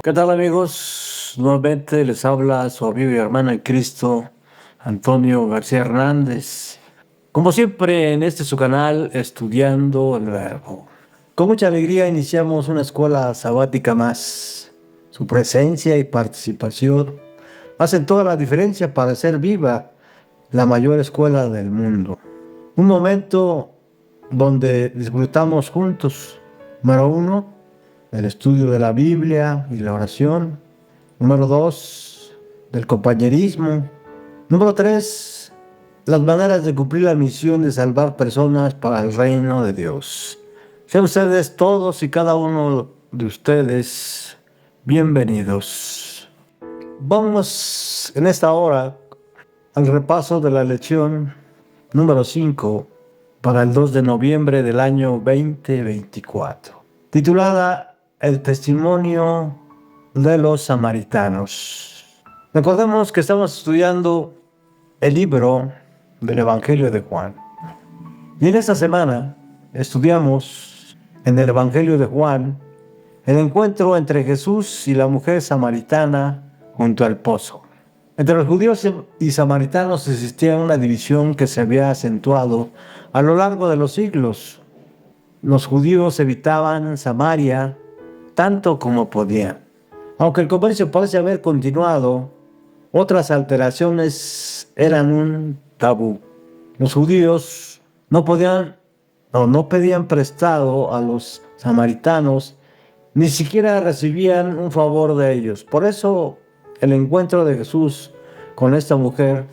¿Qué tal amigos? Nuevamente les habla su amigo y hermano en Cristo, Antonio García Hernández. Como siempre en este su canal, Estudiando el Verbo. Con mucha alegría iniciamos una escuela sabática más. Su presencia y participación hacen toda la diferencia para hacer viva la mayor escuela del mundo. Un momento donde disfrutamos juntos, número uno, el estudio de la Biblia y la oración. Número 2, del compañerismo. Número 3, las maneras de cumplir la misión de salvar personas para el reino de Dios. Sean ustedes todos y cada uno de ustedes bienvenidos. Vamos en esta hora al repaso de la lección número 5 para el 2 de noviembre del año 2024, titulada El testimonio de los samaritanos. Recordemos que estamos estudiando el libro del Evangelio de Juan. Y en esta semana estudiamos en el Evangelio de Juan el encuentro entre Jesús y la mujer samaritana junto al pozo. Entre los judíos y samaritanos existía una división que se había acentuado a lo largo de los siglos. Los judíos evitaban Samaria tanto como podían. Aunque el comercio parece haber continuado, otras alteraciones eran un tabú. Los judíos no pedían prestado a los samaritanos, ni siquiera recibían un favor de ellos. Por eso el encuentro de Jesús con esta mujer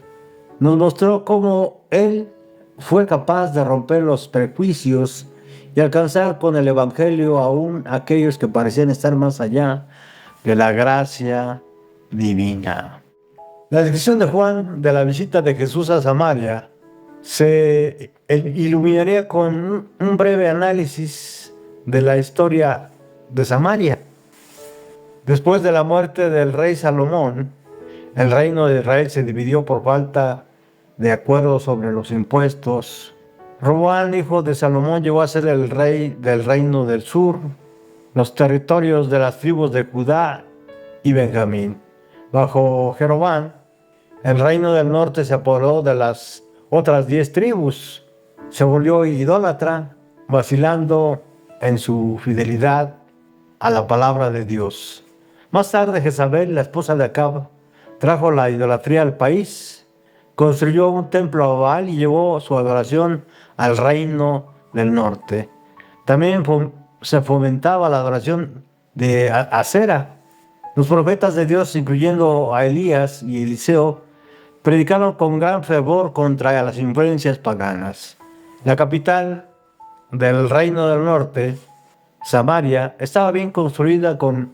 nos mostró cómo Él fue capaz de romper los prejuicios y alcanzar con el Evangelio aún aquellos que parecían estar más allá de la gracia divina. La descripción de Juan de la visita de Jesús a Samaria se iluminaría con un breve análisis de la historia de Samaria. Después de la muerte del rey Salomón, el reino de Israel se dividió por falta de acuerdo sobre los impuestos. Roboam, hijo de Salomón, llegó a ser el rey del reino del sur, los territorios de las tribus de Judá y Benjamín. Bajo Jeroboam, el reino del norte se apoderó de las otras 10 tribus. Se volvió idólatra, vacilando en su fidelidad a la palabra de Dios. Más tarde, Jezabel, la esposa de Acab, trajo la idolatría al país, construyó un templo a Baal y llevó su adoración al reino del norte. También se fomentaba la adoración de Acera. Los profetas de Dios, incluyendo a Elías y Eliseo, predicaron con gran fervor contra las influencias paganas. La capital del reino del norte, Samaria, estaba bien construida con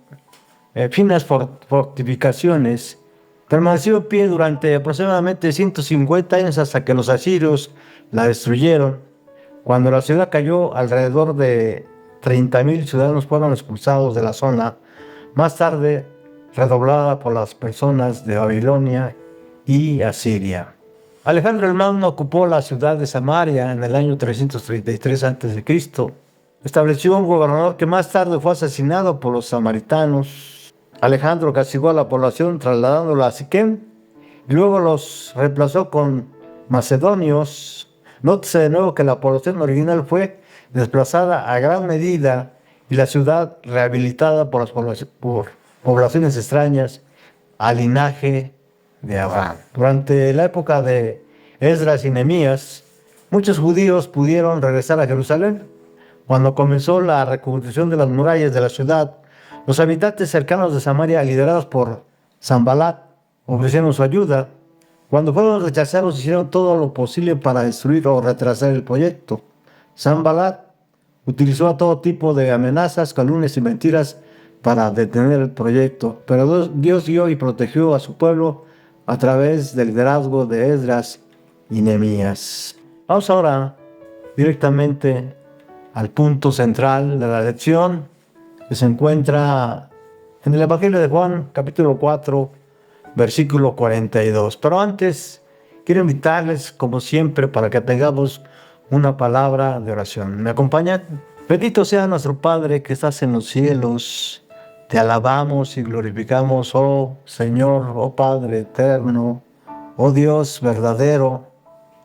finas fortificaciones. Permaneció en pie durante aproximadamente 150 años hasta que los asirios la destruyeron. Cuando la ciudad cayó, alrededor de 30,000 ciudadanos fueron expulsados de la zona, más tarde redoblada por las personas de Babilonia y Asiria. Alejandro el Magno ocupó la ciudad de Samaria en el año 333 a.C. Estableció un gobernador que más tarde fue asesinado por los samaritanos. Alejandro castigó a la población trasladándola a Siquem y luego los reemplazó con macedonios. Nótese de nuevo que la población original fue desplazada a gran medida y la ciudad rehabilitada por poblaciones extrañas al linaje de Abraham. Durante la época de Esdras y Nehemías, muchos judíos pudieron regresar a Jerusalén. Cuando comenzó la reconstrucción de las murallas de la ciudad, los habitantes cercanos de Samaria, liderados por Sanbalat, ofrecieron su ayuda. Cuando fueron rechazados, hicieron todo lo posible para destruir o retrasar el proyecto. Sanbalat utilizó todo tipo de amenazas, calumnias y mentiras para detener el proyecto, pero Dios guió y protegió a su pueblo a través del liderazgo de Esdras y Nehemías. Vamos ahora directamente al punto central de la lección, que se encuentra en el Evangelio de Juan, capítulo 4, versículo 42. Pero antes, quiero invitarles, como siempre, para que tengamos una palabra de oración. ¿Me acompañan? Bendito sea nuestro Padre que estás en los cielos. Te alabamos y glorificamos, oh Señor, oh Padre eterno, oh Dios verdadero.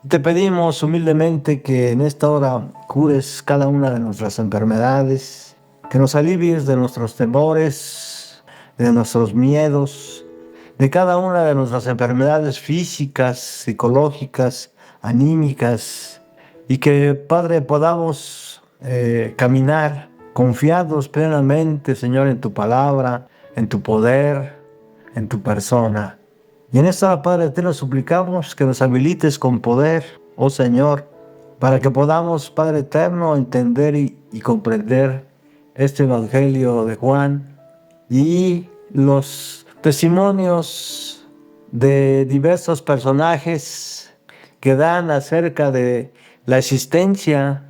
Te pedimos humildemente que en esta hora cures cada una de nuestras enfermedades, que nos alivies de nuestros temores, de nuestros miedos, de cada una de nuestras enfermedades físicas, psicológicas, anímicas, y que, Padre, podamos caminar confiados plenamente, Señor, en tu palabra, en tu poder, en tu persona. Y en esta hora, Padre, te lo suplicamos que nos habilites con poder, oh Señor, para que podamos, Padre eterno, entender y comprender este Evangelio de Juan y los testimonios de diversos personajes que dan acerca de la existencia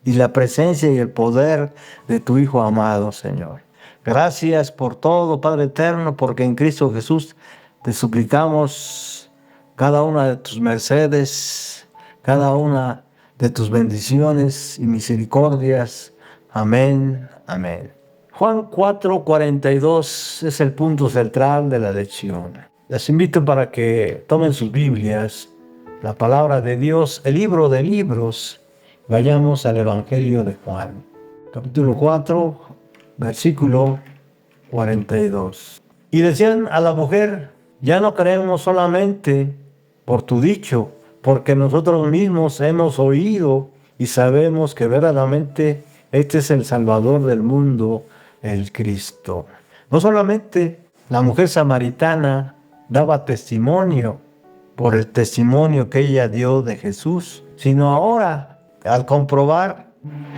y la presencia y el poder de tu Hijo amado, Señor. Gracias por todo, Padre eterno, porque en Cristo Jesús te suplicamos cada una de tus mercedes, cada una de tus bendiciones y misericordias. Amén, amén. Juan 4:42 es el punto central de la lección. Les invito para que tomen sus Biblias, la palabra de Dios, el libro de libros. Vayamos al Evangelio de Juan, capítulo 4, versículo 42. Y decían a la mujer: ya no creemos solamente por tu dicho, porque nosotros mismos hemos oído y sabemos que verdaderamente este es el Salvador del mundo, el Cristo. No solamente la mujer samaritana daba testimonio por el testimonio que ella dio de Jesús, sino ahora, al comprobar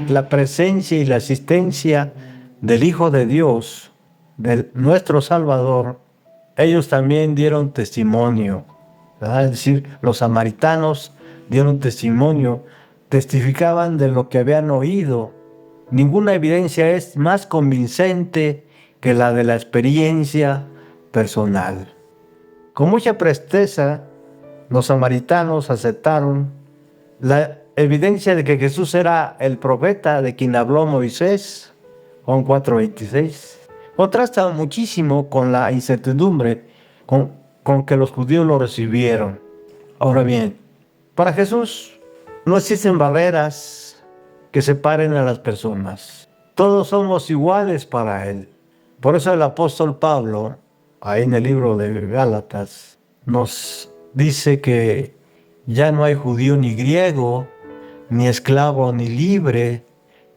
la presencia y la existencia del Hijo de Dios, de nuestro Salvador, ellos también dieron testimonio, ¿verdad? Es decir, los samaritanos dieron testimonio, testificaban de lo que habían oído. Ninguna evidencia es más convincente que la de la experiencia personal. Con mucha presteza, los samaritanos aceptaron la evidencia de que Jesús era el profeta de quien habló Moisés, Juan 4:26. Contrasta muchísimo con la incertidumbre con que los judíos lo recibieron. Ahora bien, para Jesús no existen barreras que separen a las personas. Todos somos iguales para Él. Por eso el apóstol Pablo, ahí en el libro de Gálatas, nos dice que ya no hay judío ni griego, ni esclavo ni libre,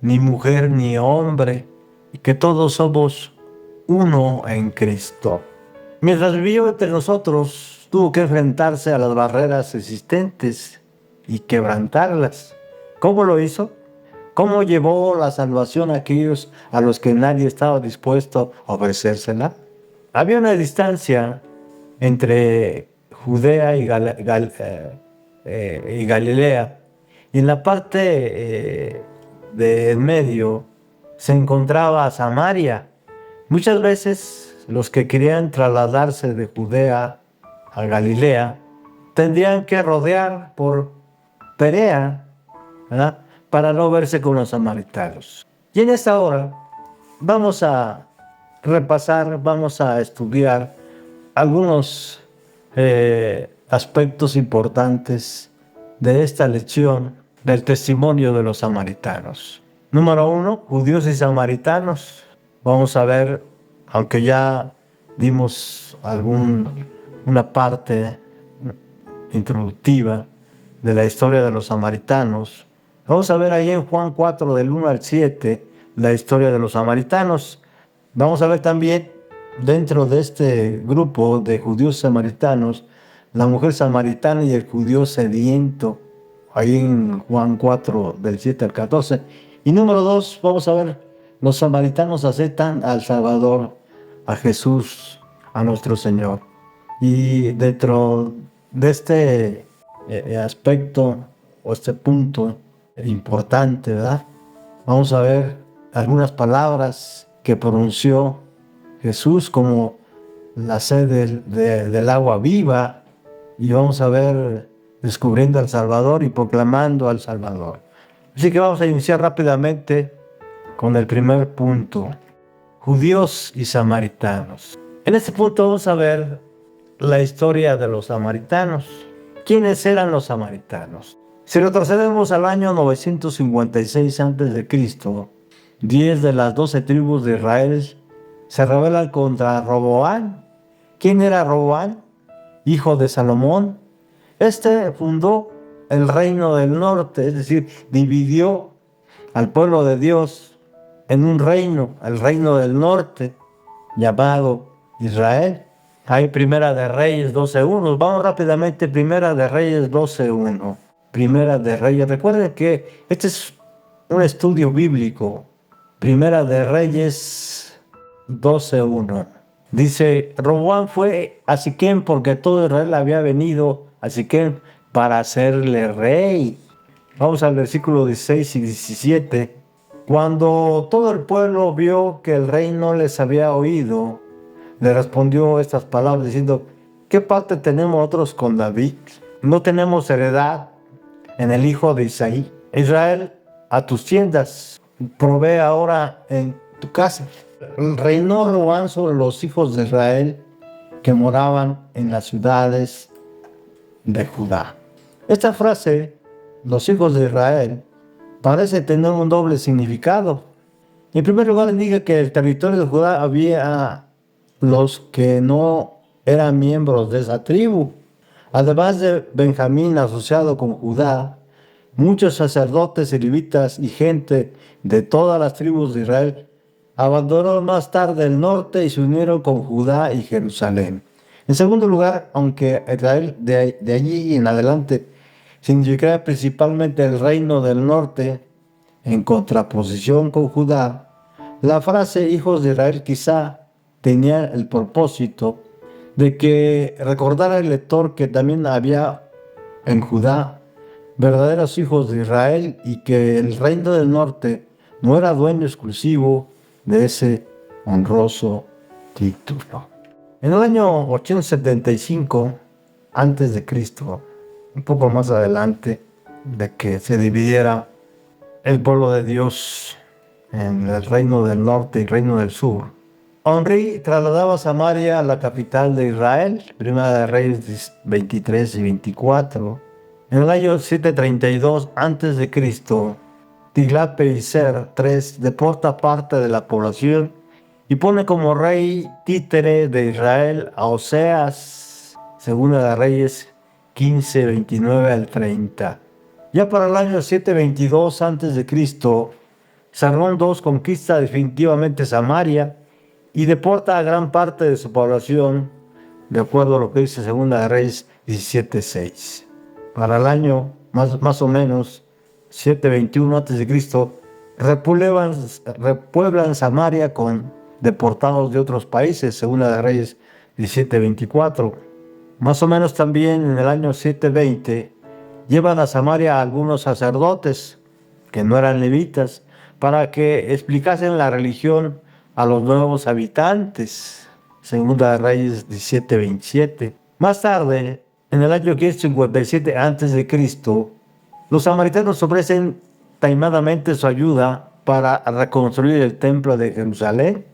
ni mujer ni hombre, y que todos somos uno en Cristo. Mientras vivió entre nosotros, tuvo que enfrentarse a las barreras existentes y quebrantarlas. ¿Cómo lo hizo? ¿Cómo llevó la salvación a aquellos a los que nadie estaba dispuesto a ofrecérsela? Había una distancia entre Judea y Galilea, y en la parte de en medio se encontraba Samaria. Muchas veces los que querían trasladarse de Judea a Galilea tendrían que rodear por Perea, ¿verdad?, para no verse con los samaritanos. Y en esta hora vamos a repasar, vamos a estudiar algunos aspectos importantes de esta lección del testimonio de los samaritanos. Número 1, judíos y samaritanos. Vamos a ver, aunque ya dimos una parte introductiva de la historia de los samaritanos, vamos a ver ahí en Juan 4, del 1 al 7, la historia de los samaritanos. Vamos a ver también, dentro de este grupo de judíos samaritanos, la mujer samaritana y el judío sediento, ahí en Juan 4, del 7 al 14. Y número 2, vamos a ver, los samaritanos aceptan al Salvador, a Jesús, a nuestro Señor. Y dentro de este aspecto, o este punto importante, ¿verdad?, vamos a ver algunas palabras que pronunció Jesús, como la sed del agua viva, y vamos a ver descubriendo al Salvador y proclamando al Salvador. Así que vamos a iniciar rápidamente con el primer punto. judíos y samaritanos. En este punto vamos a ver la historia de los samaritanos. ¿Quiénes eran los samaritanos? Si retrocedemos al año 956 a.C., 10 de las 12 tribus de Israel se rebelan contra Roboam. ¿Quién era Roboam? Hijo de Salomón. Este fundó el reino del norte, es decir, dividió al pueblo de Dios en un reino, el reino del norte, llamado Israel. Hay Primera de Reyes 12:1. Vamos rápidamente, Primera de Reyes 12:1. Primera de Reyes. Recuerden que este es un estudio bíblico. Primera de Reyes 12:1. Dice, Roboam fue a Siquem porque todo Israel había venido a Siquem para hacerle rey. Vamos al versículo 16 y 17. Cuando todo el pueblo vio que el rey no les había oído, le respondió estas palabras diciendo, ¿qué parte tenemos nosotros con David? No tenemos heredad en el hijo de Isaí. Israel, a tus tiendas, provee ahora en tu casa. Reinó Roboam sobre los hijos de Israel que moraban en las ciudades de Judá. Esta frase, los hijos de Israel, parece tener un doble significado. En primer lugar, indica que el territorio de Judá había los que no eran miembros de esa tribu. Además de Benjamín asociado con Judá, muchos sacerdotes y levitas y gente de todas las tribus de Israel abandonaron más tarde el norte y se unieron con Judá y Jerusalén. En segundo lugar, aunque Israel de allí en adelante significará principalmente el reino del norte en contraposición con Judá, la frase hijos de Israel quizá tenía el propósito de que recordara el lector que también había en Judá verdaderos hijos de Israel y que el reino del norte no era dueño exclusivo de ese honroso título. En el año 875 a.C., un poco más adelante de que se dividiera el pueblo de Dios en el reino del norte y el reino del sur, Omri trasladaba a Samaria, la capital de Israel, Primera de Reyes 23 y 24. En el año 732 a.C., Tiglat-Pileser III deporta parte de la población y pone como rey títere de Israel a Oseas, Segunda de Reyes 15, 29 al 30. Ya para el año 722 a.C., Salomón II conquista definitivamente Samaria y deporta a gran parte de su población, de acuerdo a lo que dice Segunda de Reyes 17:6. Para el año más o menos 721 a.C., repueblan Samaria con deportados de otros países, Segunda de Reyes 17:24. Más o menos también en el año 720 llevan a Samaria a algunos sacerdotes que no eran levitas para que explicasen la religión a los nuevos habitantes, Segunda de Reyes 17:27. Más tarde, en el año 557 a.C., los samaritanos ofrecen taimadamente su ayuda para reconstruir el templo de Jerusalén,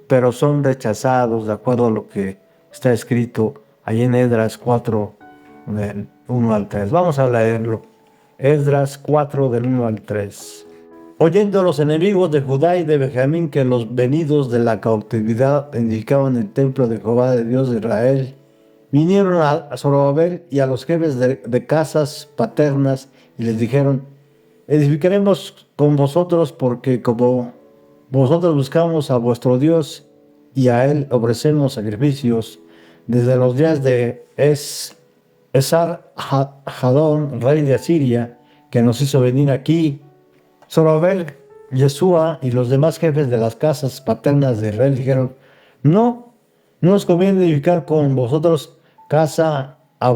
pero son rechazados de acuerdo a lo que está escrito ahí en Esdras 4, del 1 al 3. Vamos a leerlo. Esdras 4, del 1 al 3. Oyendo los enemigos de Judá y de Benjamín que los venidos de la cautividad edificaban el templo de Jehová de Dios de Israel, vinieron a Zorobabel y a los jefes de casas paternas y les dijeron, edificaremos con vosotros porque como vosotros buscamos a vuestro Dios y a él ofrecemos sacrificios desde los días de Esar-Hadón, rey de Asiria, que nos hizo venir aquí. Zorobabel, Yeshua y los demás jefes de las casas paternas de Israel dijeron, no nos conviene edificar con vosotros casa a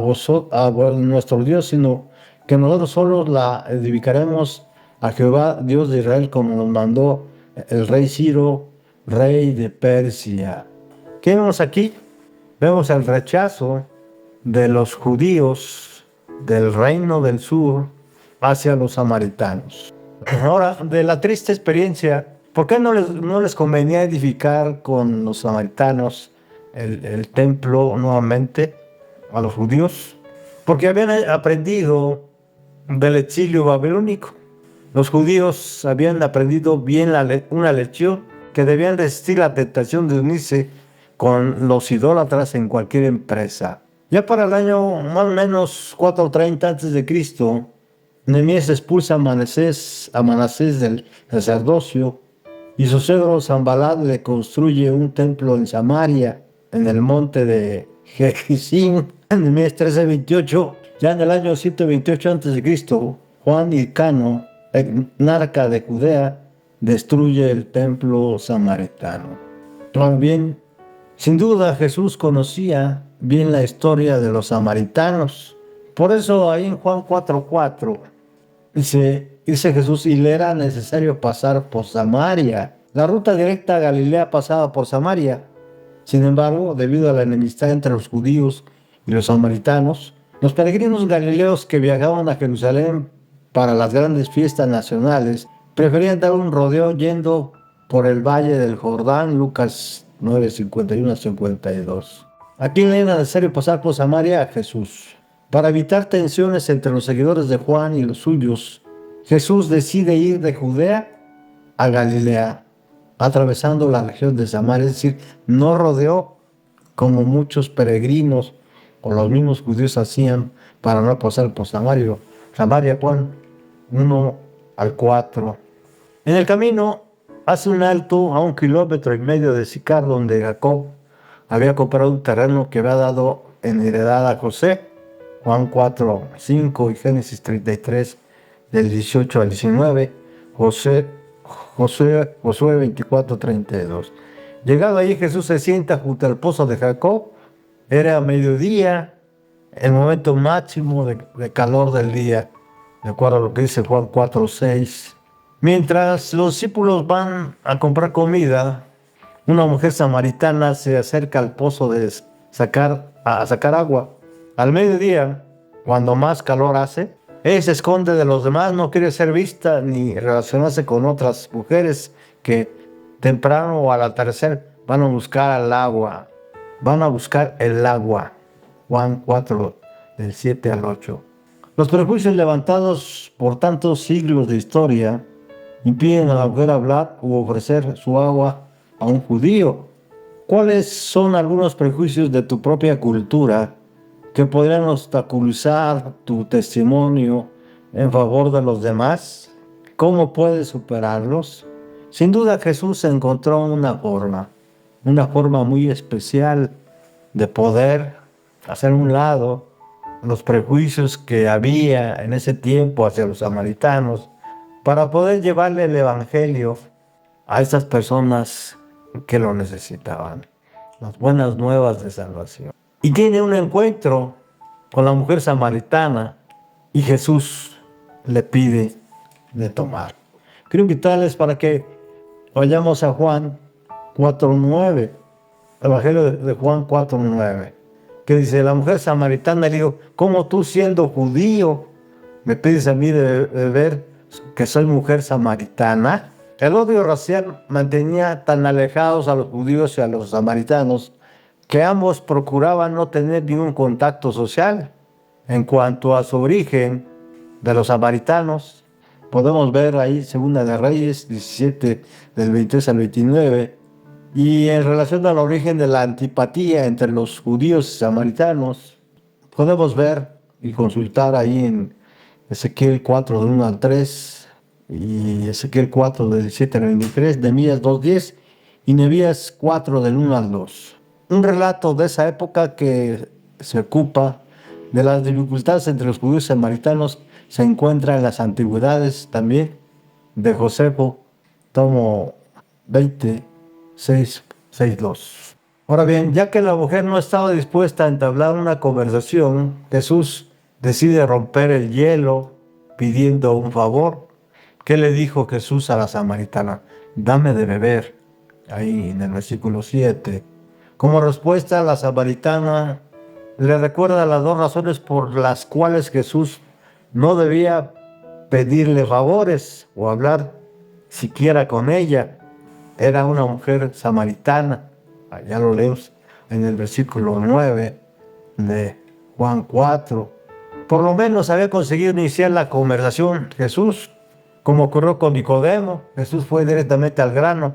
nuestro Dios, sino que nosotros solos la edificaremos a Jehová, Dios de Israel, como nos mandó el rey Ciro, rey de Persia. ¿Qué vemos aquí? Vemos el rechazo de los judíos del reino del sur hacia los samaritanos. Ahora, de la triste experiencia ¿Por qué no les convenía edificar con los samaritanos el templo nuevamente a los judíos? Porque habían aprendido del exilio babilónico. Los judíos habían aprendido bien una lección, que debían resistir la tentación de unirse con los idólatras en cualquier empresa. Ya para el año más o menos 430 a.C., Nehemías expulsa a Manasés del sacerdocio y su suegro Sanbalat le construye un templo en Samaria, en el monte de Gerizim, en el mes 1328. Ya en el año 128 a.C., Juan Hircano, etnarca de Judea, destruye el templo samaritano. También, sin duda, Jesús conocía bien la historia de los samaritanos. Por eso ahí en Juan 4:4 dice Jesús, y le era necesario pasar por Samaria. La ruta directa a Galilea pasaba por Samaria. Sin embargo, debido a la enemistad entre los judíos y los samaritanos, los peregrinos galileos que viajaban a Jerusalén para las grandes fiestas nacionales preferían dar un rodeo yendo por el valle del Jordán, Lucas 9:51-52. Aquí le era necesario pasar por Samaria a Jesús. Para evitar tensiones entre los seguidores de Juan y los suyos, Jesús decide ir de Judea a Galilea, atravesando la región de Samaria, es decir, no rodeó como muchos peregrinos o los mismos judíos hacían para no pasar por Samaria. Juan 1:4. En el camino hace un alto a 1,5 km de Sicar, donde Jacob había comprado un terreno que había dado en heredad a José. Juan 4:5 y Génesis 33, del 18 al 19. Josué 24:32. Llegado allí, Jesús se sienta junto al pozo de Jacob. Era mediodía, el momento máximo de calor del día, de acuerdo a lo que dice Juan 4:6. Mientras los discípulos van a comprar comida, una mujer samaritana se acerca al pozo a sacar agua. Al mediodía, cuando más calor hace, ella se esconde de los demás, no quiere ser vista ni relacionarse con otras mujeres que temprano o al atardecer van a buscar el agua. Juan 4, del 7 al 8. Los prejuicios levantados por tantos siglos de historia impiden a la mujer hablar u ofrecer su agua a un judío. ¿Cuáles son algunos prejuicios de tu propia cultura que podrían obstaculizar tu testimonio en favor de los demás? ¿Cómo puedes superarlos? Sin duda Jesús encontró una forma muy especial de poder hacer a un lado los prejuicios que había en ese tiempo hacia los samaritanos, para poder llevarle el evangelio a esas personas que lo necesitaban, las buenas nuevas de salvación. Y tiene un encuentro con la mujer samaritana y Jesús le pide de tomar. Quiero invitarles para que vayamos a Juan 4:9, Evangelio de Juan 4:9, que dice: la mujer samaritana le dijo, ¿cómo tú, siendo judío, me pides a mí de beber, que soy mujer samaritana? El odio racial mantenía tan alejados a los judíos y a los samaritanos que ambos procuraban no tener ningún contacto social. En cuanto a su origen de los samaritanos, podemos ver ahí Segunda de Reyes 17, del 23 al 29, y en relación al origen de la antipatía entre los judíos y samaritanos, podemos ver y consultar ahí en Ezequiel 4, del 1 al 3, y Ezequiel 4, del 17 al 23, Nehemías 2:10 y Nehemías 4, del 1 al 2. Un relato de esa época que se ocupa de las dificultades entre los judíos y samaritanos se encuentra en las antigüedades también de Josefo, tomo 20, 6:2. Ahora bien, ya que la mujer no estaba dispuesta a entablar una conversación, Jesús decide romper el hielo pidiendo un favor. ¿Qué le dijo Jesús a la samaritana? Dame de beber, ahí en el versículo 7. Como respuesta, la samaritana le recuerda las dos razones por las cuales Jesús no debía pedirle favores o hablar siquiera con ella. era una mujer samaritana. Ya lo leemos en el versículo 9 de Juan 4. Por lo menos había conseguido iniciar la conversación Jesús, como ocurrió con Nicodemo. Jesús fue directamente al grano.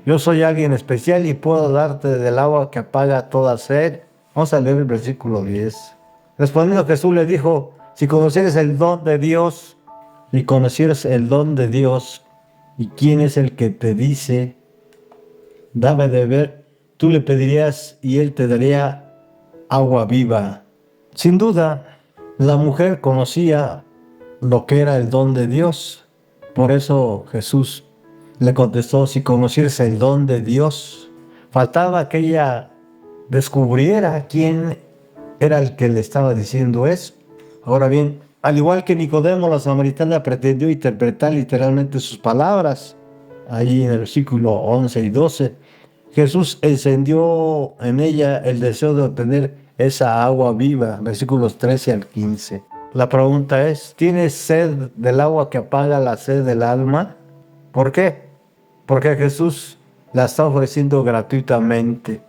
Yo soy alguien especial y puedo darte del agua que apaga toda sed. Vamos a leer el versículo 10. Respondiendo Jesús le dijo, si conocieres el don de Dios, y quién es el que te dice, dame de beber, tú le pedirías y él te daría agua viva. Sin duda, la mujer conocía lo que era el don de Dios. Por eso Jesús le contestó, si conocieras el don de Dios. Faltaba que ella descubriera quién era el que le estaba diciendo eso. Ahora bien, al igual que Nicodemo, la samaritana pretendió interpretar literalmente sus palabras. Ahí en el versículo 11 y 12, Jesús encendió en ella el deseo de obtener esa agua viva, versículos 13 al 15. La pregunta es, ¿tienes sed del agua que apaga la sed del alma? ¿Por qué? Porque Jesús la está ofreciendo gratuitamente.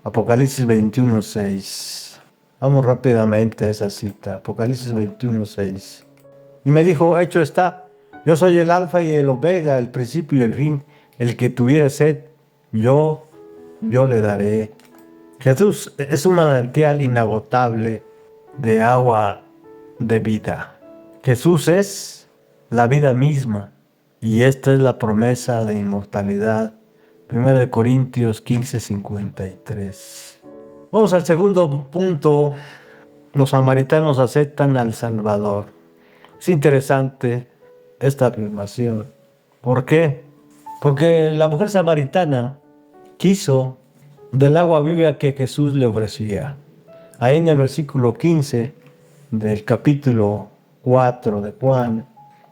Apocalipsis 21:6. Vamos rápidamente a esa cita. Apocalipsis 21:6. Y me dijo, hecho está, yo soy el alfa y el omega, el principio y el fin. El que tuviera sed, yo le daré. Jesús es un manantial inagotable de agua de vida. Jesús es la vida misma. Y esta es la promesa de inmortalidad. 1 Corintios 15:53. Vamos al segundo punto. Los samaritanos aceptan al Salvador. Es interesante esta afirmación. ¿Por qué? Porque la mujer samaritana quiso del agua viva que Jesús le ofrecía. Ahí en el versículo 15 del capítulo 4 de Juan,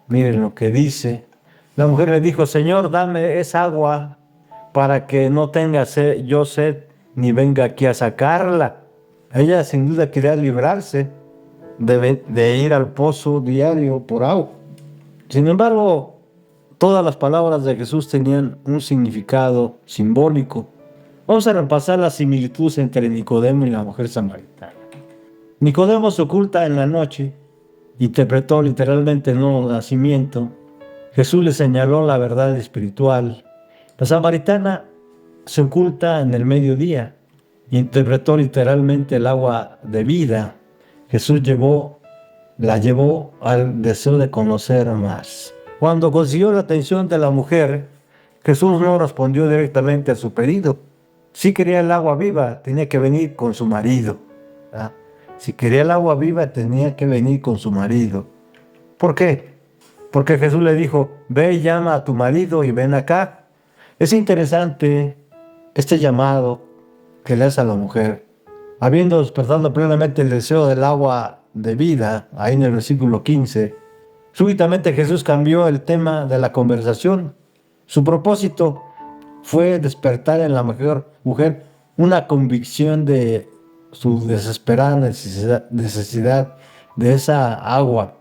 miren lo que dice. La mujer le dijo, Señor, dame esa agua para que no tenga yo sed ni venga aquí a sacarla. Ella sin duda quería librarse de ir al pozo diario por agua. Sin embargo, todas las palabras de Jesús tenían un significado simbólico. Vamos a repasar las similitudes entre Nicodemo y la mujer samaritana. Nicodemo se oculta en la noche, interpretó literalmente el nuevo nacimiento. Jesús le señaló la verdad espiritual. La samaritana se oculta en el mediodía, interpretó literalmente el agua de vida. Jesús la llevó al deseo de conocer más. Cuando consiguió la atención de la mujer, Jesús no respondió directamente a su pedido. Si quería el agua viva, tenía que venir con su marido. ¿Verdad? Si quería el agua viva, tenía que venir con su marido. ¿Por qué? Porque Jesús le dijo, ve y llama a tu marido y ven acá. Es interesante este llamado que le hace a la mujer. Habiendo despertado plenamente el deseo del agua de vida, ahí en el versículo 15, súbitamente Jesús cambió el tema de la conversación. Su propósito fue despertar en la mujer una convicción de su desesperada necesidad de esa agua.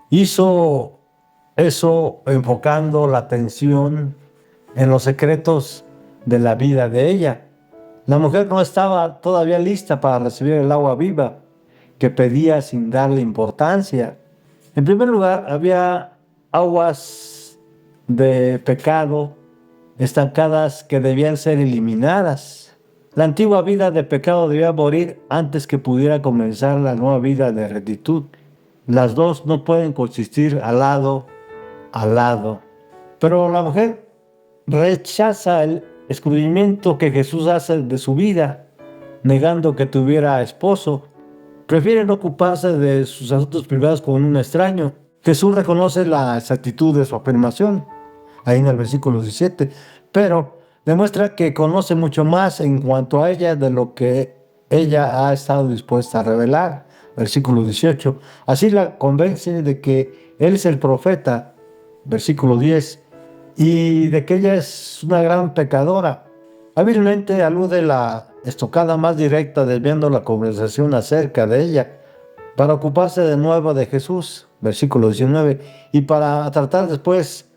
Hizo eso enfocando la atención en los secretos de la vida de ella. La mujer no estaba todavía lista para recibir el agua viva que pedía sin darle importancia. En primer lugar, había aguas de pecado estancadas que debían ser eliminadas. La antigua vida de pecado debía morir antes que pudiera comenzar la nueva vida de rectitud. Las dos no pueden coexistir al lado. Pero la mujer rechaza el descubrimiento que Jesús hace de su vida, negando que tuviera esposo. Prefiere no ocuparse de sus asuntos privados con un extraño. Jesús reconoce la exactitud de su afirmación, ahí en el versículo 17, pero demuestra que conoce mucho más en cuanto a ella de lo que ella ha estado dispuesta a revelar. Versículo 18. Así la convence de que él es el profeta. Versículo 10. Y de que ella es una gran pecadora. Hábilmente alude la estocada más directa, desviando la conversación acerca de ella, para ocuparse de nuevo de Jesús. Versículo 19. Y para tratar después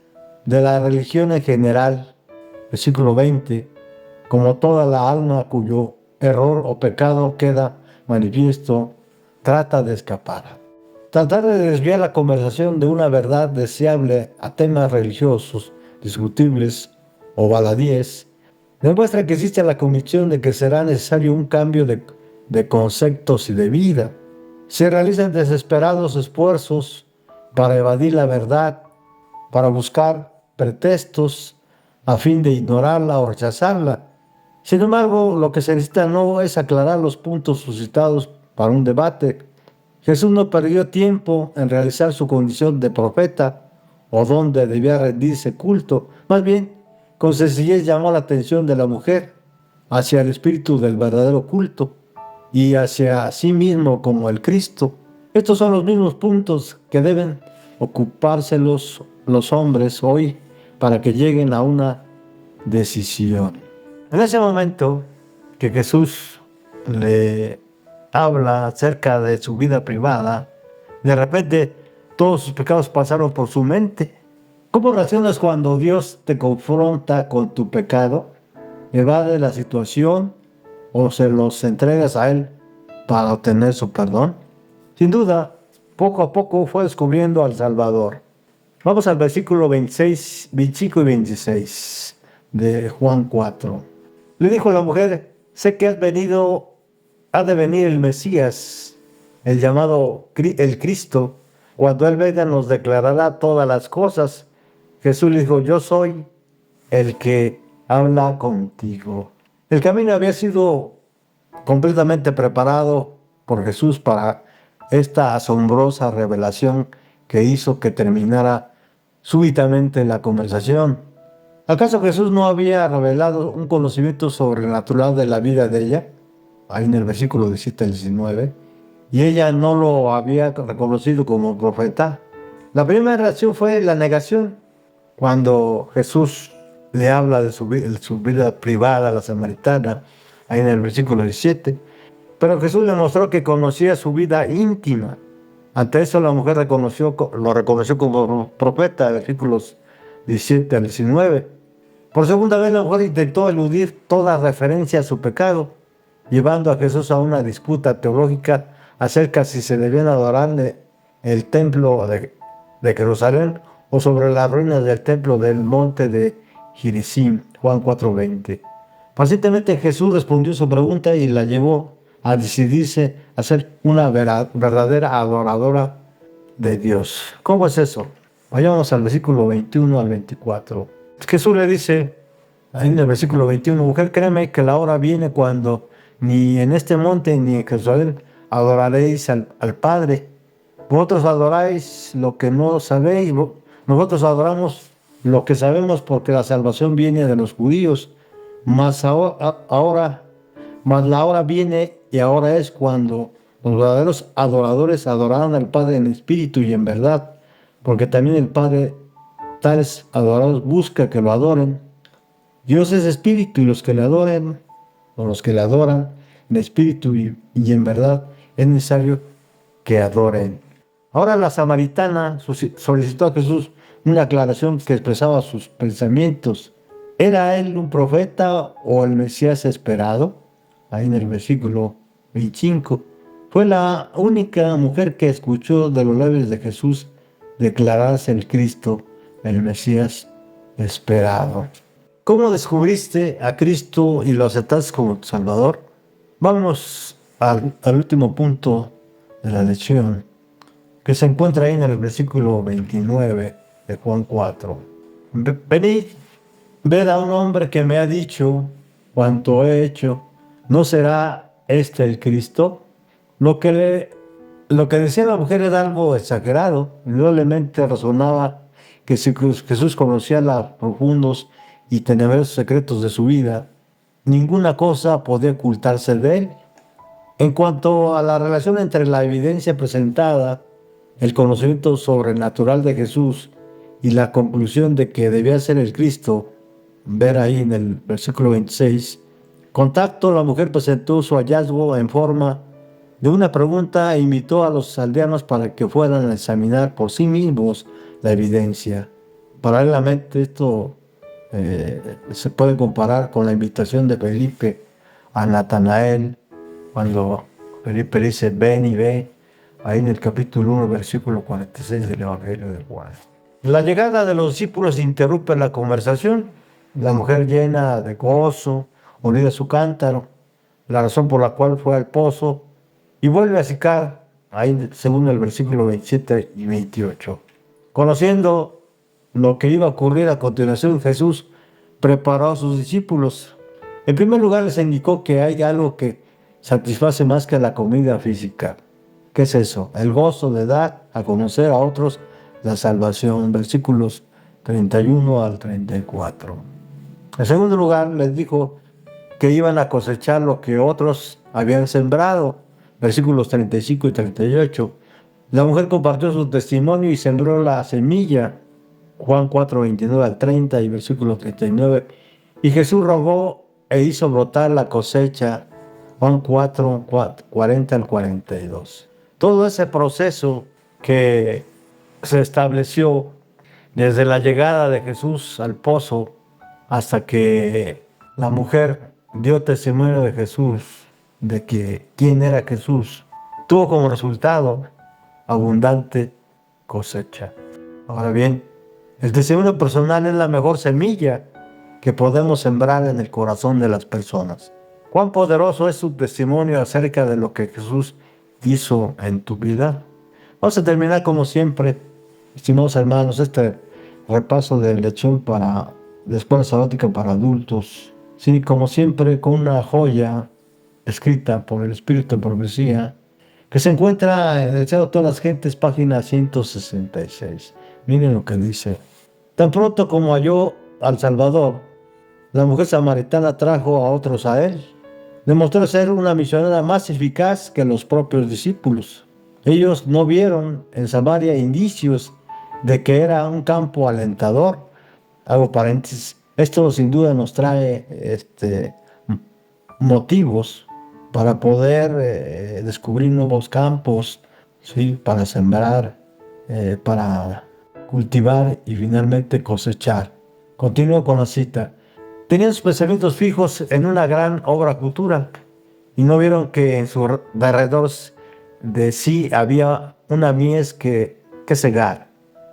de la religión en general. versículo 20, como toda la alma cuyo error o pecado queda manifiesto, trata de escapar. Tratar de desviar la conversación de una verdad deseable a temas religiosos, discutibles o baladíes, demuestra que existe la convicción de que será necesario un cambio de conceptos y de vida. Se realizan desesperados esfuerzos para evadir la verdad, para buscar pretextos a fin de ignorarla o rechazarla. Sin embargo, lo que se necesita no es aclarar los puntos suscitados para un debate. Jesús no perdió tiempo en realizar su condición de profeta o donde debía rendirse culto. Más bien, con sencillez llamó la atención de la mujer hacia el espíritu del verdadero culto y hacia sí mismo como el Cristo. Estos son los mismos puntos que deben ocuparse los hombres hoy para que lleguen a una decisión. En ese momento que Jesús le habla acerca de su vida privada, de repente todos sus pecados pasaron por su mente. ¿Cómo reaccionas cuando Dios te confronta con tu pecado? ¿Evade la situación o se los entregas a Él para obtener su perdón? Sin duda, poco a poco fue descubriendo al Salvador. Vamos al versículo 26, 25 y 26 de Juan 4. Le dijo la mujer: sé que ha de venir el Mesías, el llamado el Cristo. Cuando Él venga nos declarará todas las cosas. Jesús le dijo: yo soy el que habla contigo. El camino había sido completamente preparado por Jesús para esta asombrosa revelación que hizo que terminara súbitamente la conversación. ¿Acaso Jesús no había revelado un conocimiento sobrenatural de la vida de ella? Ahí en el versículo 17 al 19. Y ella no lo había reconocido como profeta. La primera reacción fue la negación. Cuando Jesús le habla de su vida privada a la samaritana, ahí en el versículo 17. Pero Jesús le mostró que conocía su vida íntima. Ante eso la mujer lo reconoció como profeta, versículos 17 al 19. Por segunda vez la mujer intentó eludir toda referencia a su pecado, llevando a Jesús a una disputa teológica acerca si se debían adorar en el templo de Jerusalén o sobre las ruinas del templo del monte de Gerizim, Juan 4:20. Pacientemente Jesús respondió su pregunta y la llevó a decidirse a ser una verdadera adoradora de Dios. ¿Cómo es eso? Vayamos al versículo 21 al 24. Jesús le dice en el versículo 21, mujer, créeme que la hora viene cuando ni en este monte ni en Jerusalén adoraréis al Padre. Vosotros adoráis lo que no sabéis, nosotros adoramos lo que sabemos porque la salvación viene de los judíos. Mas la hora viene y ahora es cuando los verdaderos adoradores adorarán al Padre en espíritu y en verdad, porque también el Padre tales adoradores busca que lo adoren. Dios es espíritu y los que le adoren, o los que le adoran en espíritu y en verdad, es necesario que adoren. Ahora la samaritana solicitó a Jesús una aclaración que expresaba sus pensamientos. ¿Era él un profeta o el Mesías esperado? Ahí en el versículo 25. Fue la única mujer que escuchó de los labios de Jesús declararse el Cristo, el Mesías esperado. ¿Cómo descubriste a Cristo y lo aceptaste como tu Salvador? Vamos al último punto de la lección, que se encuentra ahí en el versículo 29 de Juan 4. Venid, ved a un hombre que me ha dicho cuanto he hecho. ¿No será este el Cristo? Lo que decía la mujer era algo exagerado. Indudablemente razonaba que si Jesús conocía los profundos y tenebrosos secretos de su vida, ninguna cosa podía ocultarse de él. En cuanto a la relación entre la evidencia presentada, el conocimiento sobrenatural de Jesús y la conclusión de que debía ser el Cristo, ver ahí en el versículo 26, contacto, la mujer presentó su hallazgo en forma de una pregunta e invitó a los aldeanos para que fueran a examinar por sí mismos la evidencia. Paralelamente, esto se puede comparar con la invitación de Felipe a Natanael, cuando Felipe dice, ven y ve, ahí en el capítulo 1, versículo 46 del Evangelio de Juan. La llegada de los discípulos interrumpe la conversación. La mujer llena de gozo, unida a su cántaro, la razón por la cual fue al pozo, y vuelve a Sicar, ahí según el versículo 27 y 28. Conociendo lo que iba a ocurrir a continuación, Jesús preparó a sus discípulos. En primer lugar, les indicó que hay algo que satisface más que la comida física. ¿Qué es eso? El gozo de dar a conocer a otros la salvación. Versículos 31 al 34. En segundo lugar, les dijo que iban a cosechar lo que otros habían sembrado. Versículos 35 y 38. La mujer compartió su testimonio y sembró la semilla. Juan 4, 29 al 30 y versículo 39. Y Jesús rogó e hizo brotar la cosecha. Juan 4, 40 al 42. Todo ese proceso que se estableció desde la llegada de Jesús al pozo hasta que la mujer dio testimonio de Jesús, de que quién era Jesús, tuvo como resultado abundante cosecha. Ahora bien, el testimonio personal es la mejor semilla que podemos sembrar en el corazón de las personas. ¿Cuán poderoso es tu testimonio acerca de lo que Jesús hizo en tu vida? Vamos a terminar como siempre, estimados hermanos, este repaso de lección para la escuela sabática para adultos. Sí, como siempre, con una joya escrita por el Espíritu de Profecía, que se encuentra en el Deseado de todas las gentes, página 166. Miren lo que dice. Tan pronto como halló al Salvador, la mujer samaritana trajo a otros a él. Demostró ser una misionera más eficaz que los propios discípulos. Ellos no vieron en Samaria indicios de que era un campo alentador. Hago paréntesis. Esto sin duda nos trae motivos para poder descubrir nuevos campos, ¿sí? Para sembrar, para cultivar y finalmente cosechar. Continúo con la cita. Tenían sus pensamientos fijos en una gran obra cultural y no vieron que en su alrededor de sí había una mies que cegar.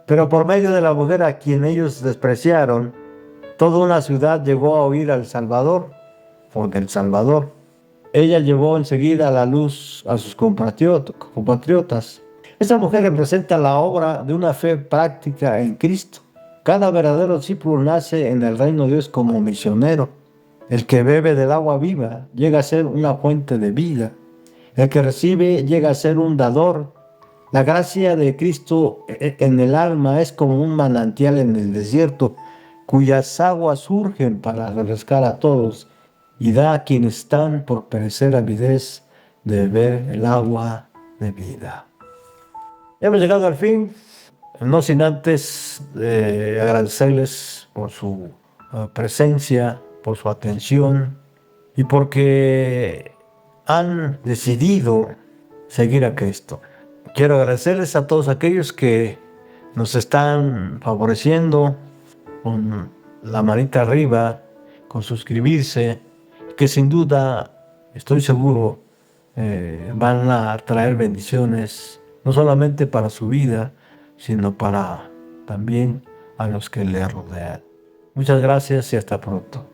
Pero por medio de la mujer a quien ellos despreciaron, toda una ciudad llegó a oír al Salvador, o del Salvador. Ella llevó enseguida a la luz a sus compatriotas. Esta mujer representa la obra de una fe práctica en Cristo. Cada verdadero discípulo nace en el reino de Dios como misionero. El que bebe del agua viva llega a ser una fuente de vida. El que recibe llega a ser un dador. La gracia de Cristo en el alma es como un manantial en el desierto, cuyas aguas surgen para refrescar a todos y da a quienes están por perecer avidez de beber el agua de vida. Hemos llegado al fin, no sin antes agradecerles por su presencia, por su atención y porque han decidido seguir a Cristo. Quiero agradecerles a todos aquellos que nos están favoreciendo con la manita arriba, con suscribirse, que sin duda, estoy seguro, van a traer bendiciones, no solamente para su vida, sino para también a los que le rodean. Muchas gracias y hasta pronto.